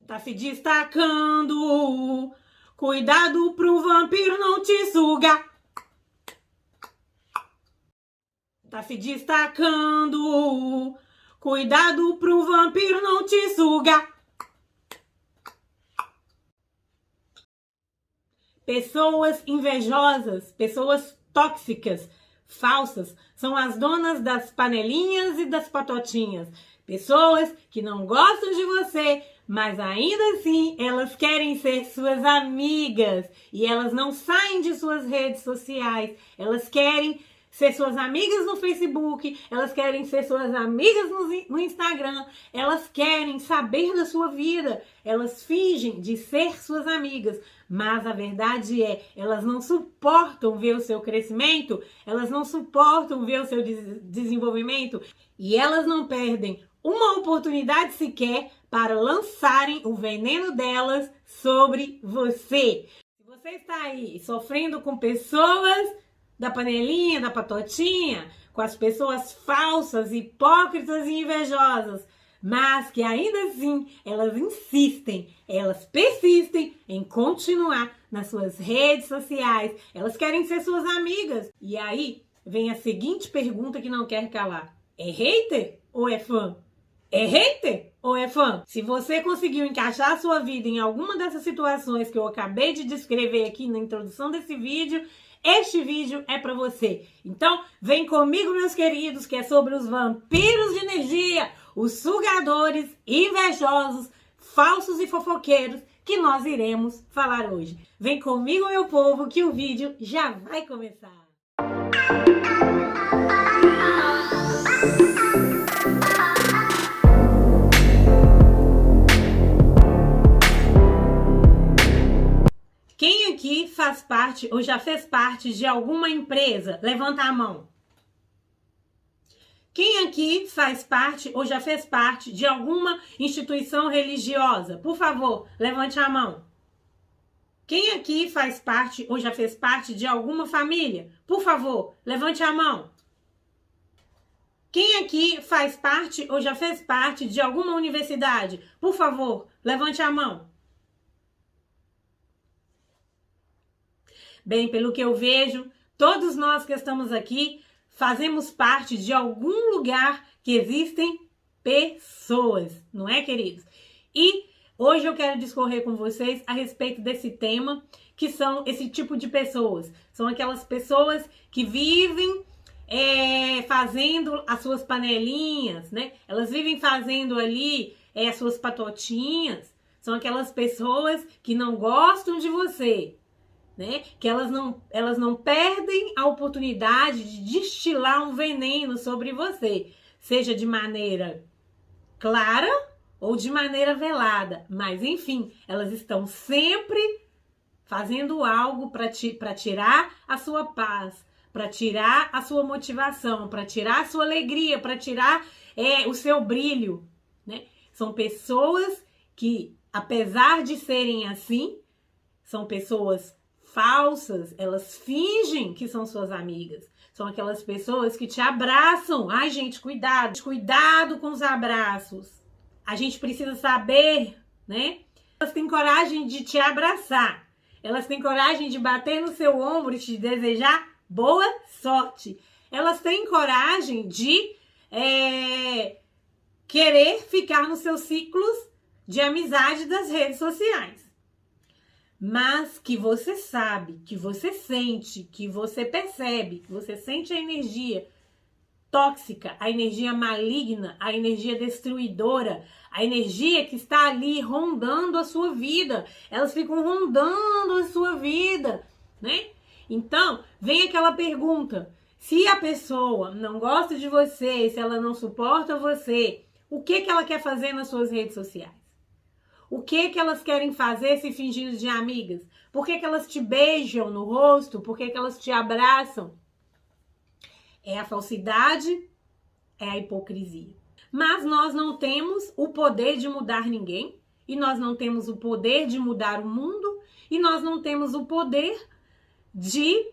Tá se destacando. Cuidado pro vampiro não te sugar. Tá se destacando. Cuidado pro vampiro não te sugar. Pessoas invejosas, pessoas tóxicas, falsas, são as donas das panelinhas e das patotinhas. Pessoas que não gostam de você, mas ainda assim elas querem ser suas amigas. E elas não saem de suas redes sociais. Elas querem ser suas amigas no Facebook, elas querem ser suas amigas no Instagram, elas querem saber da sua vida, elas fingem de ser suas amigas, mas a verdade é, elas não suportam ver o seu crescimento, elas não suportam ver o seu desenvolvimento e elas não perdem uma oportunidade sequer para lançarem o veneno delas sobre você. Se você está aí sofrendo com pessoas da panelinha, da patotinha, com as pessoas falsas, hipócritas e invejosas, mas que ainda assim elas insistem, elas persistem em continuar nas suas redes sociais, elas querem ser suas amigas. E aí vem a seguinte pergunta que não quer calar: é hater ou é fã? É hater ou é fã? Se você conseguiu encaixar a sua vida em alguma dessas situações que eu acabei de descrever aqui na introdução desse vídeo, este vídeo é para você. Então, vem comigo, meus queridos, que é sobre os vampiros de energia, os sugadores, invejosos, falsos e fofoqueiros, que nós iremos falar hoje. Vem comigo, meu povo, que o vídeo já vai começar. Quem aqui faz parte ou já fez parte de alguma empresa? Levanta a mão. Quem aqui faz parte ou já fez parte de alguma instituição religiosa? Por favor, levante a mão. Quem aqui faz parte ou já fez parte de alguma família? Por favor, levante a mão. Quem aqui faz parte ou já fez parte de alguma universidade? Por favor, levante a mão. Bem, pelo que eu vejo, todos nós que estamos aqui fazemos parte de algum lugar que existem pessoas, não é, queridos? E hoje eu quero discorrer com vocês a respeito desse tema, que são esse tipo de pessoas. São aquelas pessoas que vivem fazendo as suas panelinhas, né? Elas vivem fazendo ali as suas patotinhas. São aquelas pessoas que não gostam de você, né? Que elas não perdem a oportunidade de destilar um veneno sobre você, seja de maneira clara ou de maneira velada, mas enfim, elas estão sempre fazendo algo para tirar a sua paz, para tirar a sua motivação, para tirar a sua alegria, para tirar o seu brilho, né? São pessoas que, apesar de serem assim, são pessoas falsas, elas fingem que são suas amigas. São aquelas pessoas que te abraçam. Ai, gente, cuidado. Cuidado com os abraços. A gente precisa saber, né? Elas têm coragem de te abraçar. Elas têm coragem de bater no seu ombro e te desejar boa sorte. Elas têm coragem de querer ficar nos seus ciclos de amizade das redes sociais. Mas que você sabe, que você sente, que você percebe, que você sente a energia tóxica, a energia maligna, a energia destruidora, a energia que está ali rondando a sua vida. Elas ficam rondando a sua vida, né? Então, vem aquela pergunta: se a pessoa não gosta de você, se ela não suporta você, o que ela quer fazer nas suas redes sociais? O que elas querem fazer se fingindo de amigas? Por que elas te beijam no rosto? Por que elas te abraçam? É a falsidade, é a hipocrisia. Mas nós não temos o poder de mudar ninguém, e nós não temos o poder de mudar o mundo, e nós não temos o poder de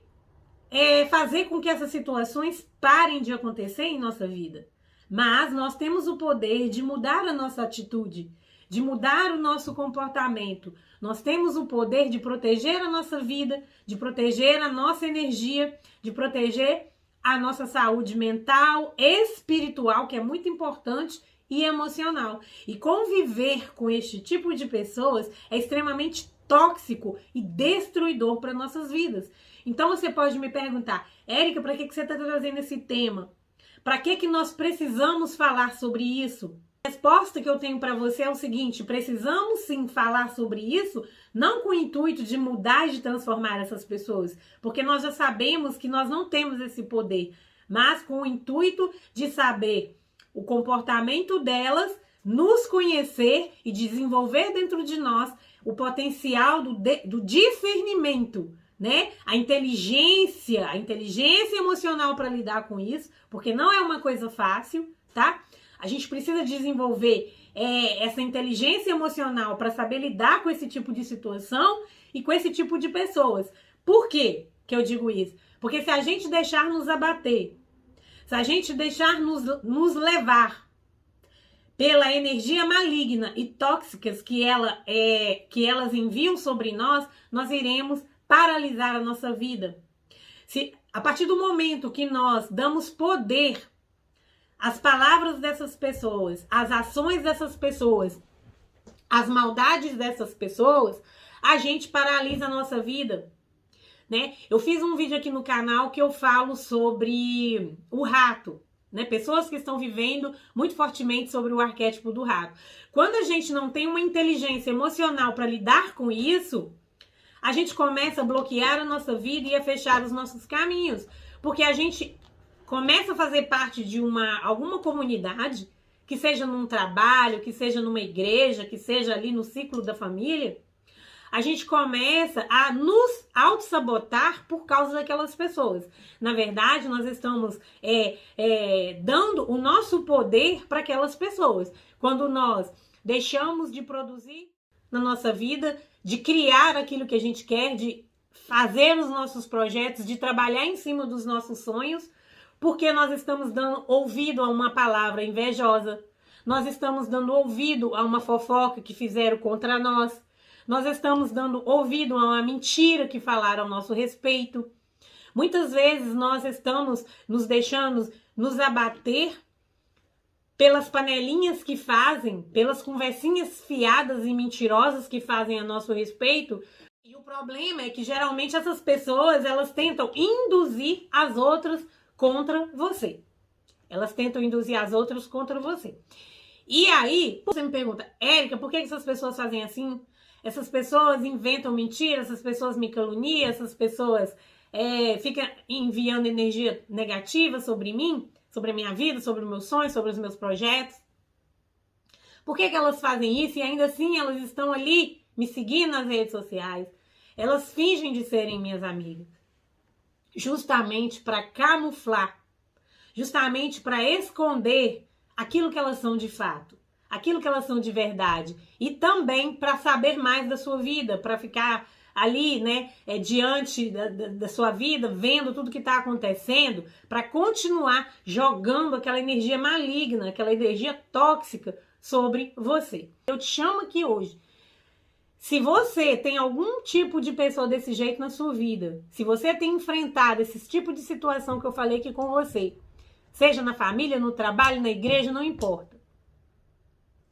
fazer com que essas situações parem de acontecer em nossa vida. Mas nós temos o poder de mudar a nossa atitude, de mudar o nosso comportamento. Nós temos o poder de proteger a nossa vida, de proteger a nossa energia, de proteger a nossa saúde mental, espiritual, que é muito importante, e emocional. E conviver com este tipo de pessoas é extremamente tóxico e destruidor para nossas vidas. Então você pode me perguntar, Érica, para que você está trazendo esse tema? Para que nós precisamos falar sobre isso? A resposta que eu tenho para você é o seguinte: precisamos sim falar sobre isso, não com o intuito de mudar e de transformar essas pessoas, porque nós já sabemos que nós não temos esse poder, mas com o intuito de saber o comportamento delas, nos conhecer e desenvolver dentro de nós o potencial do discernimento, né? A inteligência emocional para lidar com isso, porque não é uma coisa fácil, tá? A gente precisa desenvolver essa inteligência emocional para saber lidar com esse tipo de situação e com esse tipo de pessoas. Por quê que eu digo isso? Porque se a gente deixar nos abater, se a gente deixar nos levar pela energia maligna e tóxicas que elas enviam sobre nós, nós iremos paralisar a nossa vida. Se a partir do momento que nós damos poder às palavras dessas pessoas, às ações dessas pessoas, às maldades dessas pessoas, a gente paralisa a nossa vida, né? Eu fiz um vídeo aqui no canal que eu falo sobre o rato, né? Pessoas que estão vivendo muito fortemente sobre o arquétipo do rato. Quando a gente não tem uma inteligência emocional para lidar com isso, a gente começa a bloquear a nossa vida e a fechar os nossos caminhos, porque a gente começa a fazer parte de alguma comunidade, que seja num trabalho, que seja numa igreja, que seja ali no ciclo da família, a gente começa a nos auto-sabotar por causa daquelas pessoas. Na verdade, nós estamos dando o nosso poder para aquelas pessoas. Quando nós deixamos de produzir na nossa vida, de criar aquilo que a gente quer, de fazer os nossos projetos, de trabalhar em cima dos nossos sonhos, porque nós estamos dando ouvido a uma palavra invejosa, nós estamos dando ouvido a uma fofoca que fizeram contra nós, nós estamos dando ouvido a uma mentira que falaram ao nosso respeito. Muitas vezes nós estamos nos deixando nos abater pelas panelinhas que fazem, pelas conversinhas fiadas e mentirosas que fazem a nosso respeito. E o problema é que geralmente essas pessoas, elas tentam induzir as outras contra você. Elas tentam induzir as outras contra você. E aí, você me pergunta, Érica, por que essas pessoas fazem assim? Essas pessoas inventam mentiras, essas pessoas me caluniam, essas pessoas ficam enviando energia negativa sobre mim, sobre a minha vida, sobre os meus sonhos, sobre os meus projetos. Por que elas fazem isso e ainda assim elas estão ali me seguindo nas redes sociais? Elas fingem de serem minhas amigas, justamente para camuflar, justamente para esconder aquilo que elas são de fato, aquilo que elas são de verdade, e também para saber mais da sua vida, para ficar ali, né, diante da sua vida, vendo tudo que está acontecendo, para continuar jogando aquela energia maligna, aquela energia tóxica sobre você. Eu te chamo aqui hoje. Se você tem algum tipo de pessoa desse jeito na sua vida, se você tem enfrentado esse tipo de situação que eu falei aqui com você, seja na família, no trabalho, na igreja, não importa.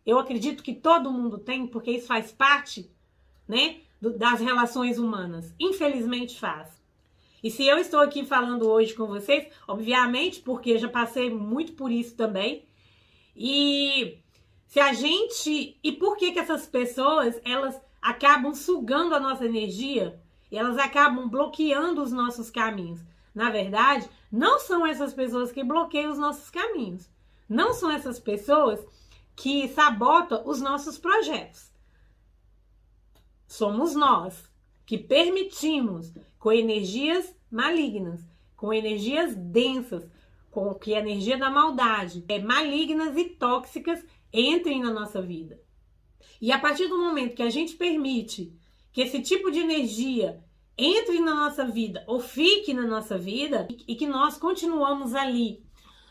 Eu acredito que todo mundo tem, porque isso faz parte, né, das relações humanas. Infelizmente faz. E se eu estou aqui falando hoje com vocês, obviamente, porque eu já passei muito por isso também. E se a gente... E por que essas pessoas, elas acabam sugando a nossa energia e elas acabam bloqueando os nossos caminhos? Na verdade, não são essas pessoas que bloqueiam os nossos caminhos. Não são essas pessoas que sabotam os nossos projetos. Somos nós que permitimos, com energias malignas, com energias densas, com que a energia da maldade malignas e tóxicas entrem na nossa vida. E a partir do momento que a gente permite que esse tipo de energia entre na nossa vida ou fique na nossa vida e que nós continuamos ali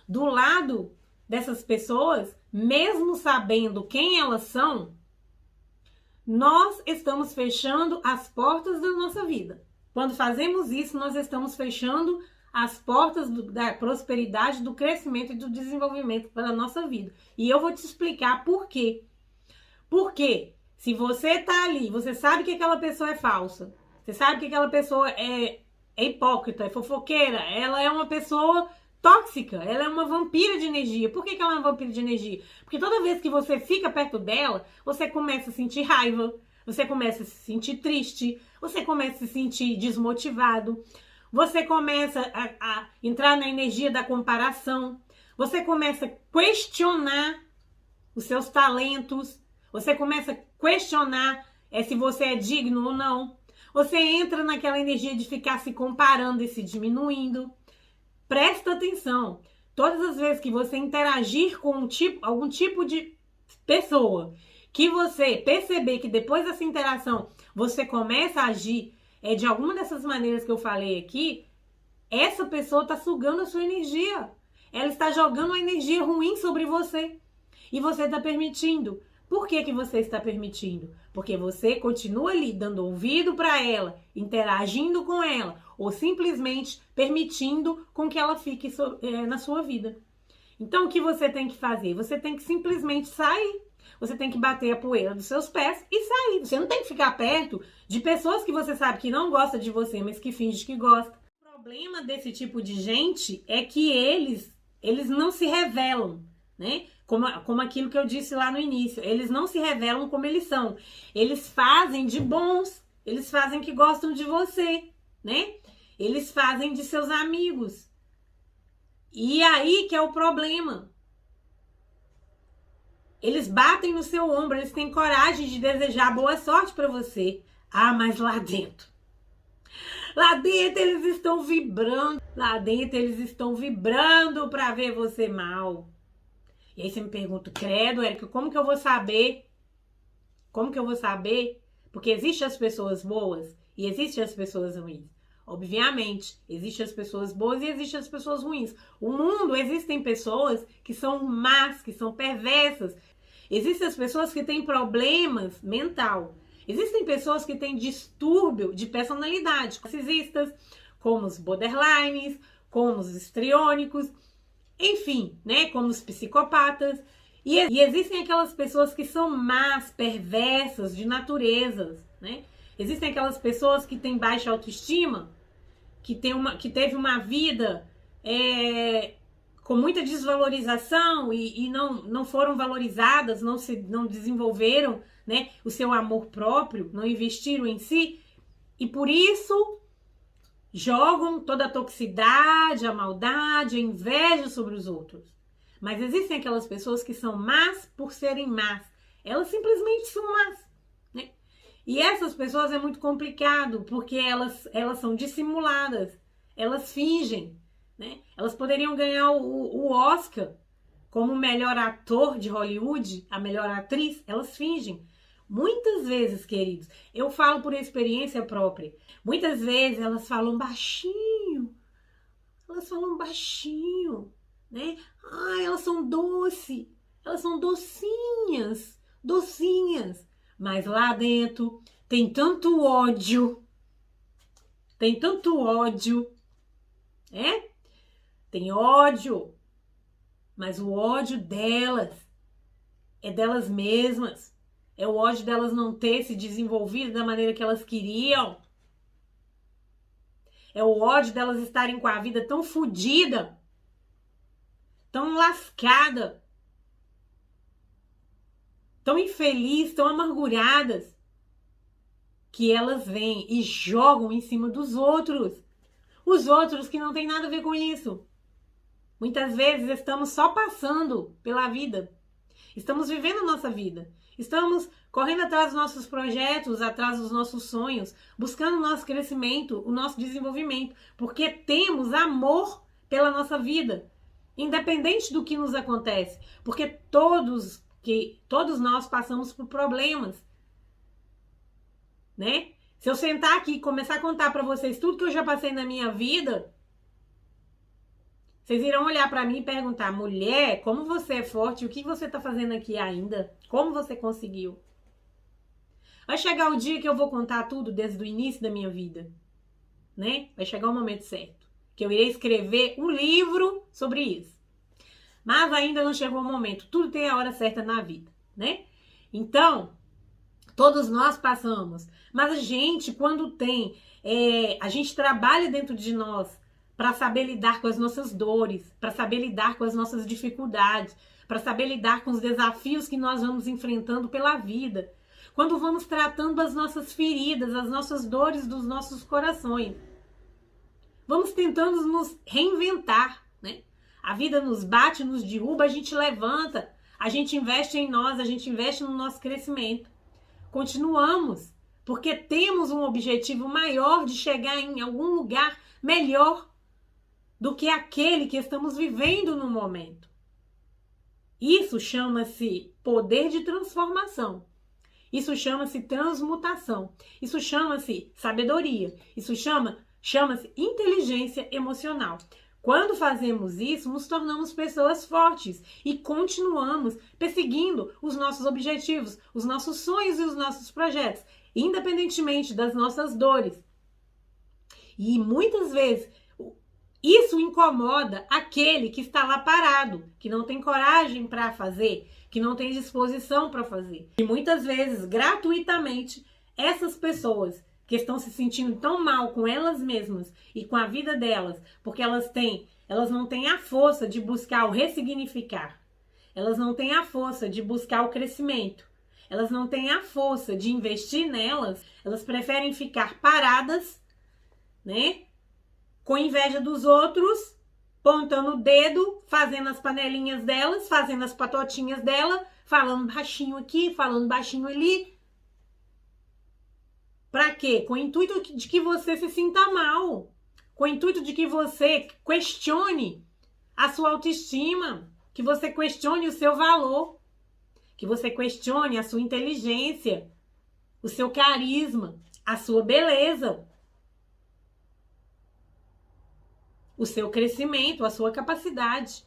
do lado dessas pessoas, mesmo sabendo quem elas são, nós estamos fechando as portas da nossa vida. Quando fazemos isso, nós estamos fechando as portas da prosperidade, do crescimento e do desenvolvimento para a nossa vida. E eu vou te explicar por quê. Porque se você tá ali, você sabe que aquela pessoa é falsa, você sabe que aquela pessoa é hipócrita, é fofoqueira, ela é uma pessoa tóxica, ela é uma vampira de energia. Por que ela é uma vampira de energia? Porque toda vez que você fica perto dela, você começa a sentir raiva, você começa a se sentir triste, você começa a se sentir desmotivado, você começa a entrar na energia da comparação, você começa a questionar os seus talentos, você começa a questionar se você é digno ou não. Você entra naquela energia de ficar se comparando e se diminuindo. Presta atenção. Todas as vezes que você interagir com algum tipo de pessoa, que você perceber que depois dessa interação você começa a agir de alguma dessas maneiras que eu falei aqui, essa pessoa está sugando a sua energia. Ela está jogando uma energia ruim sobre você. E você está permitindo. Por que você está permitindo? Porque você continua ali dando ouvido para ela, interagindo com ela, ou simplesmente permitindo com que ela fique na sua vida. Então, o que você tem que fazer? Você tem que simplesmente sair. Você tem que bater a poeira dos seus pés e sair. Você não tem que ficar perto de pessoas que você sabe que não gostam de você, mas que fingem que gostam. O problema desse tipo de gente é que eles não se revelam, né? Como aquilo que eu disse lá no início. Eles não se revelam como eles são. Eles fazem de bons. Eles fazem que gostam de você, né? Eles fazem de seus amigos. E aí que é o problema. Eles batem no seu ombro, eles têm coragem de desejar boa sorte para você. Ah, mas lá dentro eles estão vibrando. Lá dentro eles estão vibrando para ver você mal. E aí você me pergunta, credo, Érica, como que eu vou saber? Como que eu vou saber? Porque existem as pessoas boas e existem as pessoas ruins. Obviamente, existem as pessoas boas e existem as pessoas ruins. O mundo, existem pessoas que são más, que são perversas. Existem as pessoas que têm problemas mental. Existem pessoas que têm distúrbio de personalidade, narcisistas, como os borderlines, como os histriônicos, enfim, né, como os psicopatas. E existem aquelas pessoas que são más, perversas de naturezas, né? Existem aquelas pessoas que têm baixa autoestima, que teve uma vida com muita desvalorização e não foram valorizadas, não desenvolveram, né, o seu amor próprio, não investiram em si, e por isso jogam toda a toxicidade, a maldade, a inveja sobre os outros. Mas existem aquelas pessoas que são más por serem más. Elas simplesmente são más, né? E essas pessoas é muito complicado, porque elas são dissimuladas, elas fingem, né? Elas poderiam ganhar o Oscar como o melhor ator de Hollywood, a melhor atriz, elas fingem. Muitas vezes, queridos, eu falo por experiência própria, muitas vezes elas falam baixinho, né? Ai, elas são doces, elas são docinhas, mas lá dentro tem tanto ódio, né? Tem ódio, mas o ódio delas é delas mesmas. É o ódio delas não ter se desenvolvido da maneira que elas queriam. É o ódio delas estarem com a vida tão fodida, tão lascada, tão infeliz, tão amarguradas, que elas vêm e jogam em cima dos outros. Os outros que não tem nada a ver com isso. Muitas vezes estamos só passando pela vida. Estamos vivendo a nossa vida. Estamos correndo atrás dos nossos projetos, atrás dos nossos sonhos, buscando o nosso crescimento, o nosso desenvolvimento, porque temos amor pela nossa vida, independente do que nos acontece, porque todos nós passamos por problemas, né? Se eu sentar aqui e começar a contar para vocês tudo que eu já passei na minha vida, vocês irão olhar para mim e perguntar, mulher, como você é forte, o que você está fazendo aqui ainda? Como você conseguiu? Vai chegar o dia que eu vou contar tudo desde o início da minha vida, né? Vai chegar o momento certo, que eu irei escrever um livro sobre isso. Mas ainda não chegou o momento. Tudo tem a hora certa na vida, né? Então, todos nós passamos. Mas a gente, quando tem... a gente trabalha dentro de nós para saber lidar com as nossas dores, para saber lidar com as nossas dificuldades, para saber lidar com os desafios que nós vamos enfrentando pela vida. Quando vamos tratando as nossas feridas, as nossas dores dos nossos corações. Vamos tentando nos reinventar, né? A vida nos bate, nos derruba, a gente levanta, a gente investe em nós, a gente investe no nosso crescimento. Continuamos, porque temos um objetivo maior de chegar em algum lugar melhor do que aquele que estamos vivendo no momento. Isso chama-se poder de transformação. Isso chama-se transmutação. Isso chama-se sabedoria. Isso chama-se inteligência emocional. Quando fazemos isso, nos tornamos pessoas fortes e continuamos perseguindo os nossos objetivos, os nossos sonhos e os nossos projetos, independentemente das nossas dores. E muitas vezes isso incomoda aquele que está lá parado, que não tem coragem para fazer, que não tem disposição para fazer. E muitas vezes, gratuitamente, essas pessoas que estão se sentindo tão mal com elas mesmas e com a vida delas, porque elas não têm a força de buscar o ressignificar. Elas não têm a força de buscar o crescimento. Elas não têm a força de investir nelas. Elas preferem ficar paradas, né? Com inveja dos outros, pontando o dedo, fazendo as panelinhas delas, fazendo as patotinhas dela, falando baixinho aqui, falando baixinho ali. Pra quê? Com o intuito de que você se sinta mal. Com o intuito de que você questione a sua autoestima. Que você questione o seu valor. Que você questione a sua inteligência. O seu carisma. A sua beleza. O seu crescimento, a sua capacidade.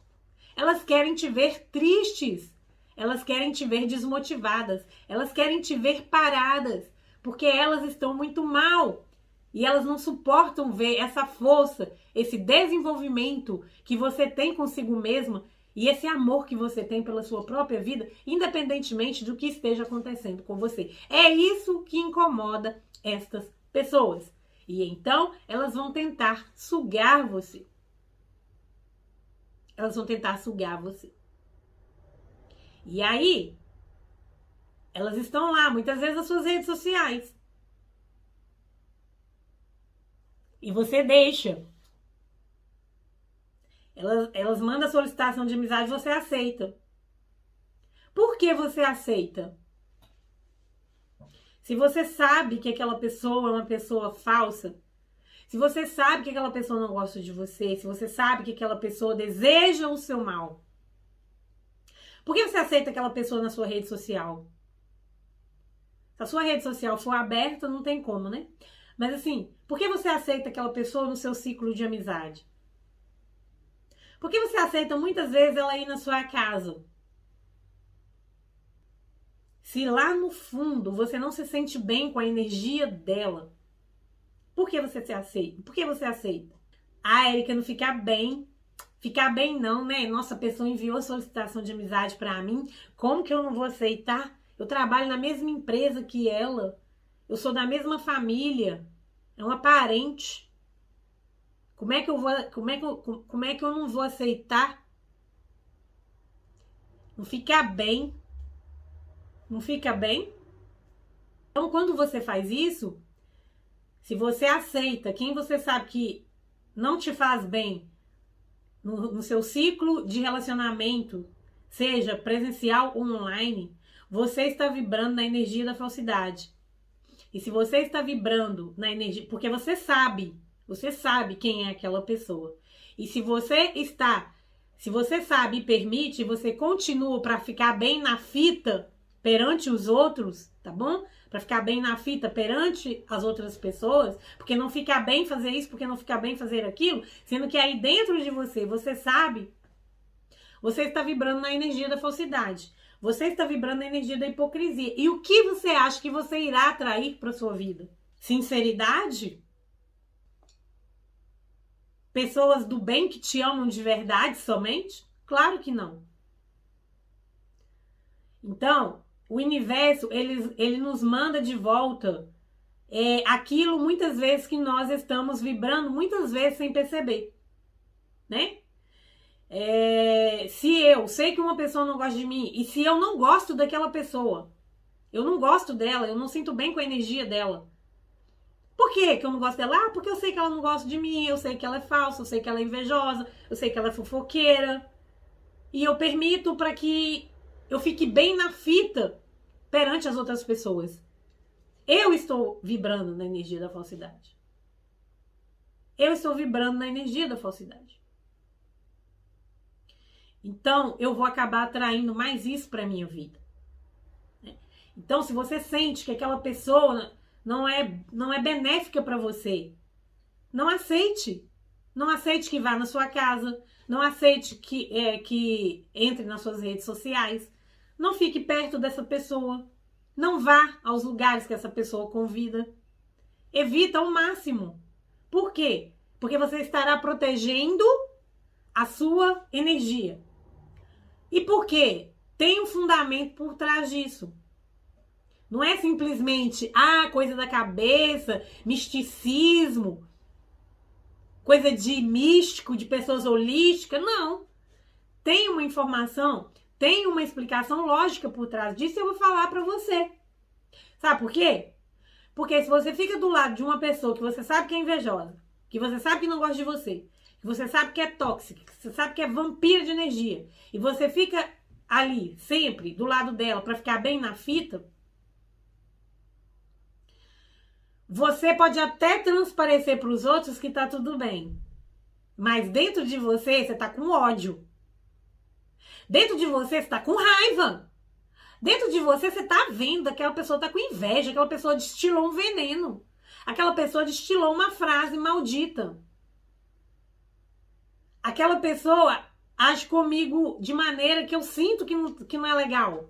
Elas querem te ver tristes. Elas querem te ver desmotivadas. Elas querem te ver paradas. Porque elas estão muito mal e elas não suportam ver essa força, esse desenvolvimento que você tem consigo mesma e esse amor que você tem pela sua própria vida, independentemente do que esteja acontecendo com você. É isso que incomoda estas pessoas. E então elas vão tentar sugar você. Elas vão tentar sugar você. E aí... elas estão lá, muitas vezes, nas suas redes sociais. E você deixa. Elas mandam a solicitação de amizade e você aceita. Por que você aceita? Se você sabe que aquela pessoa é uma pessoa falsa, se você sabe que aquela pessoa não gosta de você, se você sabe que aquela pessoa deseja o seu mal, por que você aceita aquela pessoa na sua rede social? Se a sua rede social for aberta, não tem como, né? Mas assim, por que você aceita aquela pessoa no seu ciclo de amizade? Por que você aceita muitas vezes ela ir na sua casa? Se lá no fundo você não se sente bem com a energia dela, por que você se aceita? Por que você aceita? Ah, Érica, não ficar bem. Ficar bem não, né? Nossa, a pessoa enviou solicitação de amizade pra mim. Como que eu não vou aceitar? Eu trabalho na mesma empresa que ela. Eu sou da mesma família. É uma parente. Como é que eu não vou aceitar? Não fica bem. Não fica bem? Então, quando você faz isso, se você aceita quem você sabe que não te faz bem no seu ciclo de relacionamento, seja presencial ou online, você está vibrando na energia da falsidade. E se você está vibrando na energia... porque você sabe quem é aquela pessoa. E se você sabe e permite, você continua para ficar bem na fita perante os outros, tá bom? Para ficar bem na fita perante as outras pessoas, porque não fica bem fazer isso, porque não fica bem fazer aquilo, sendo que aí dentro de você, você sabe, você está vibrando na energia da falsidade. Você está vibrando a energia da hipocrisia. E o que você acha que você irá atrair para sua vida? Sinceridade? Pessoas do bem que te amam de verdade somente? Claro que não. Então, o universo, ele nos manda de volta aquilo muitas vezes que nós estamos vibrando, muitas vezes sem perceber, né? Se eu sei que uma pessoa não gosta de mim, e se eu não gosto daquela pessoa, eu não gosto dela, eu não sinto bem com a energia dela. Por que eu não gosto dela? Porque eu sei que ela não gosta de mim, eu sei que ela é falsa, eu sei que ela é invejosa, eu sei que ela é fofoqueira. E eu permito para que eu fique bem na fita perante as outras pessoas. Eu estou vibrando na energia da falsidade. Eu estou vibrando na energia da falsidade. Então, eu vou acabar atraindo mais isso para a minha vida. Então, se você sente que aquela pessoa não é benéfica para você, não aceite. Não aceite que vá na sua casa. Não aceite que entre nas suas redes sociais. Não fique perto dessa pessoa. Não vá aos lugares que essa pessoa convida. Evita ao máximo. Por quê? Porque você estará protegendo a sua energia. E por quê? Tem um fundamento por trás disso. Não é simplesmente, coisa da cabeça, misticismo, coisa de místico, de pessoas holísticas. Não. Tem uma informação, tem uma explicação lógica por trás disso e eu vou falar pra você. Sabe por quê? Porque se você fica do lado de uma pessoa que você sabe que é invejosa, que você sabe que não gosta de você, que você sabe que é tóxica, que você sabe que é vampira de energia, e você fica ali sempre do lado dela pra ficar bem na fita, você pode até transparecer para os outros que tá tudo bem. Mas dentro de você tá com ódio. Dentro de você tá com raiva. Dentro de você tá vendo que aquela pessoa tá com inveja, aquela pessoa destilou um veneno. Aquela pessoa destilou uma frase maldita. Aquela pessoa age comigo de maneira que eu sinto que não é legal.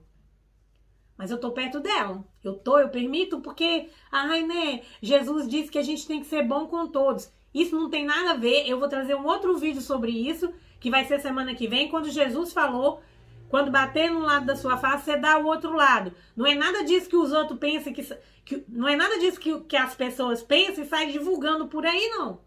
Mas eu tô perto dela. Eu permito porque, né, Jesus disse que a gente tem que ser bom com todos. Isso não tem nada a ver. Eu vou trazer um outro vídeo sobre isso, que vai ser semana que vem, quando Jesus falou, quando bater num lado da sua face, você dá o outro lado. Não é nada disso que os outros pensam, não é nada disso que as pessoas pensam e saem divulgando por aí, não.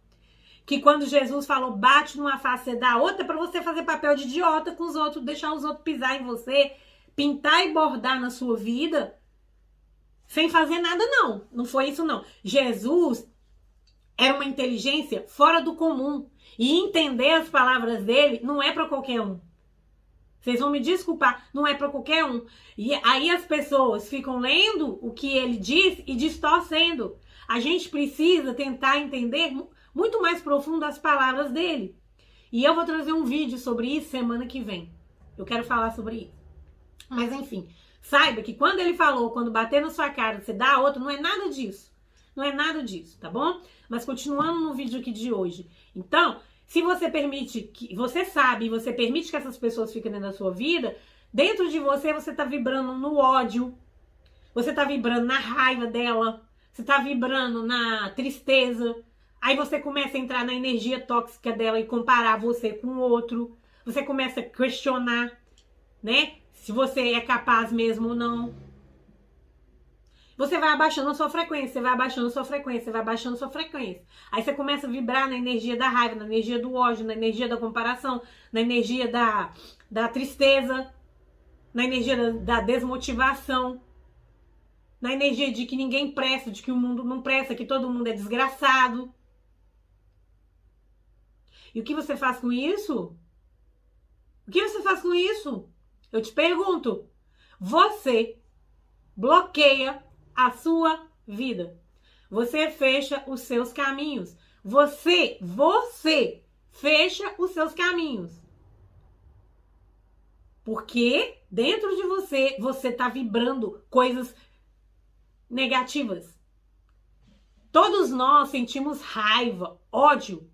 Que quando Jesus falou, bate numa face, você dá a outra, é pra você fazer papel de idiota com os outros, deixar os outros pisar em você, pintar e bordar na sua vida, sem fazer nada, não. Não foi isso, não. Jesus era uma inteligência fora do comum. E entender as palavras dele não é para qualquer um. Vocês vão me desculpar, não é para qualquer um. E aí as pessoas ficam lendo o que ele diz e distorcendo. A gente precisa tentar entender muito mais profundo as palavras dele. E eu vou trazer um vídeo sobre isso semana que vem. Eu quero falar sobre isso. Mas enfim, saiba que quando ele falou, quando bater na sua cara, você dá a outra, não é nada disso. Não é nada disso, tá bom? Mas continuando no vídeo aqui de hoje. Então, se você permite, que você sabe, você permite que essas pessoas fiquem dentro da sua vida, dentro de você, você tá vibrando no ódio, você tá vibrando na raiva dela, você tá vibrando na tristeza. Aí você começa a entrar na energia tóxica dela e comparar você com o outro. Você começa a questionar, né? Se você é capaz mesmo ou não. Você vai abaixando a sua frequência, você vai abaixando a sua frequência, você vai abaixando a sua frequência. Aí você começa a vibrar na energia da raiva, na energia do ódio, na energia da comparação, na energia da tristeza, na energia da desmotivação, na energia de que ninguém presta, de que o mundo não presta, que todo mundo é desgraçado. E o que você faz com isso? O que você faz com isso? Eu te pergunto. Você bloqueia a sua vida. Você fecha os seus caminhos. Você fecha os seus caminhos. Porque dentro de você tá vibrando coisas negativas. Todos nós sentimos raiva, ódio.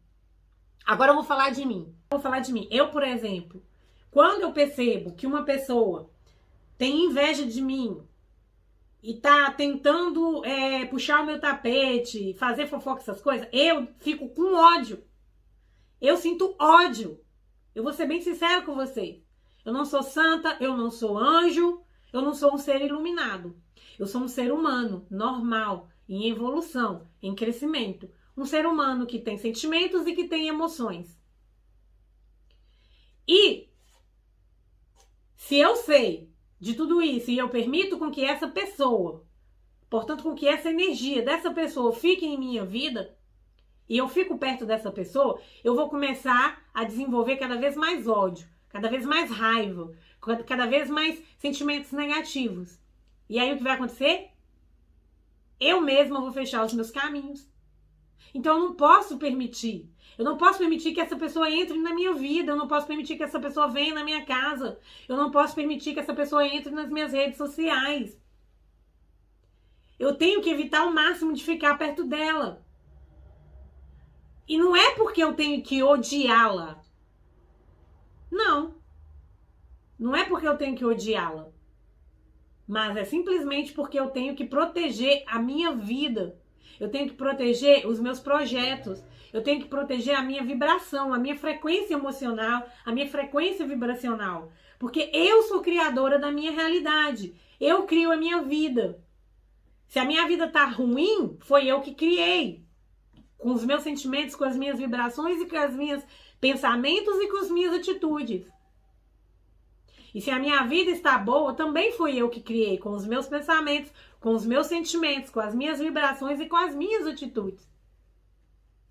Agora eu vou falar de mim. Eu, por exemplo, quando eu percebo que uma pessoa tem inveja de mim e tá tentando puxar o meu tapete, fazer fofoca, essas coisas, eu fico com ódio. Eu sinto ódio. Eu vou ser bem sincera com vocês. Eu não sou santa, eu não sou anjo, eu não sou um ser iluminado. Eu sou um ser humano, normal, em evolução, em crescimento. Um ser humano que tem sentimentos e que tem emoções. E se eu sei de tudo isso e eu permito com que essa pessoa, portanto, com que essa energia dessa pessoa fique em minha vida, e eu fico perto dessa pessoa, eu vou começar a desenvolver cada vez mais ódio, cada vez mais raiva, cada vez mais sentimentos negativos. E aí o que vai acontecer? Eu mesma vou fechar os meus caminhos. Então eu não posso permitir. Eu não posso permitir que essa pessoa entre na minha vida. Eu não posso permitir que essa pessoa venha na minha casa. Eu não posso permitir que essa pessoa entre nas minhas redes sociais. Eu tenho que evitar ao máximo de ficar perto dela. E não é porque eu tenho que odiá-la. Não. Não é porque eu tenho que odiá-la. Mas é simplesmente porque eu tenho que proteger a minha vida. Eu tenho que proteger os meus projetos. Eu tenho que proteger a minha vibração, a minha frequência emocional, a minha frequência vibracional. Porque eu sou criadora da minha realidade. Eu crio a minha vida. Se a minha vida tá ruim, foi eu que criei. Com os meus sentimentos, com as minhas vibrações e com os meus pensamentos e com as minhas atitudes. E se a minha vida está boa, também fui eu que criei, com os meus pensamentos, com os meus sentimentos, com as minhas vibrações e com as minhas atitudes.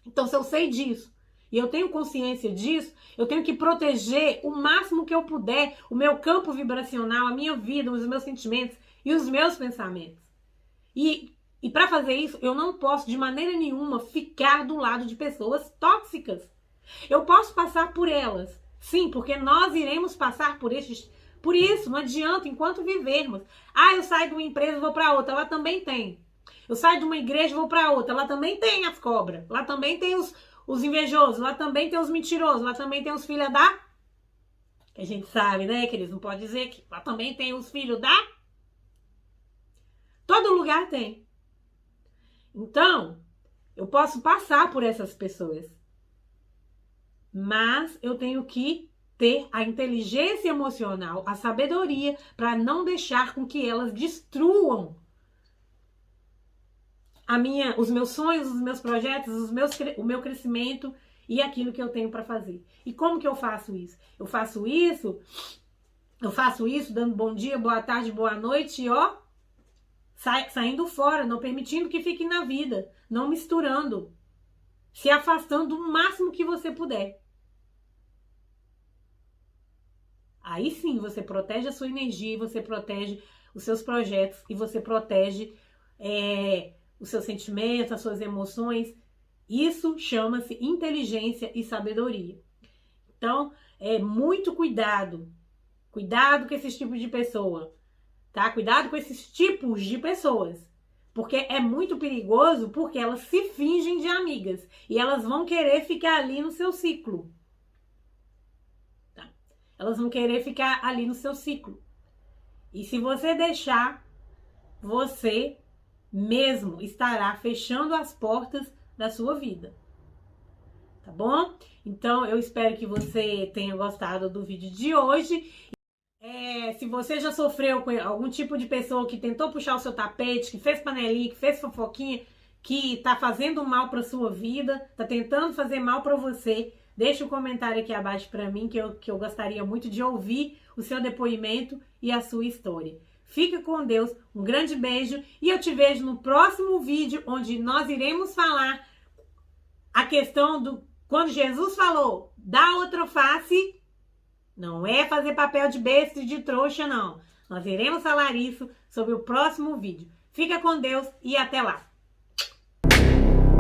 Então, se eu sei disso e eu tenho consciência disso, eu tenho que proteger o máximo que eu puder o meu campo vibracional, a minha vida, os meus sentimentos e os meus pensamentos. E para fazer isso, eu não posso de maneira nenhuma ficar do lado de pessoas tóxicas. Eu posso passar por elas. Sim, porque nós iremos passar por isso, não adianta, enquanto vivermos. Ah, eu saio de uma empresa e vou para outra, ela também tem. Eu saio de uma igreja e vou para outra, ela também tem as cobras. Lá também tem os invejosos, lá também tem os mentirosos, lá também tem os filhos da... Que a gente sabe, né, que eles não podem dizer que lá também tem os filhos da... Todo lugar tem. Então, eu posso passar por essas pessoas. Mas eu tenho que ter a inteligência emocional, a sabedoria, para não deixar com que elas destruam os meus sonhos, os meus projetos, o meu crescimento e aquilo que eu tenho para fazer. E como que eu faço isso? Eu faço isso dando bom dia, boa tarde, boa noite e saindo fora, não permitindo que fiquem na vida, não misturando, se afastando o máximo que você puder. Aí sim, você protege a sua energia, você protege os seus projetos e você protege os seus sentimentos, as suas emoções. Isso chama-se inteligência e sabedoria. Então, muito cuidado. Cuidado com esses tipos de pessoa, tá? Cuidado com esses tipos de pessoas. Porque é muito perigoso, porque elas se fingem de amigas. E elas vão querer ficar ali no seu ciclo. Elas vão querer ficar ali no seu ciclo. E se você deixar, você mesmo estará fechando as portas da sua vida. Tá bom? Então, eu espero que você tenha gostado do vídeo de hoje. Se você já sofreu com algum tipo de pessoa que tentou puxar o seu tapete, que fez panelinha, que fez fofoquinha, que tá fazendo mal pra sua vida, tá tentando fazer mal pra você, deixa um comentário aqui abaixo pra mim, que eu gostaria muito de ouvir o seu depoimento e a sua história. Fica com Deus, um grande beijo e eu te vejo no próximo vídeo, onde nós iremos falar a questão do... Quando Jesus falou, dá outra face, não é fazer papel de besta e de trouxa, não. Nós iremos falar isso sobre o próximo vídeo. Fica com Deus e até lá.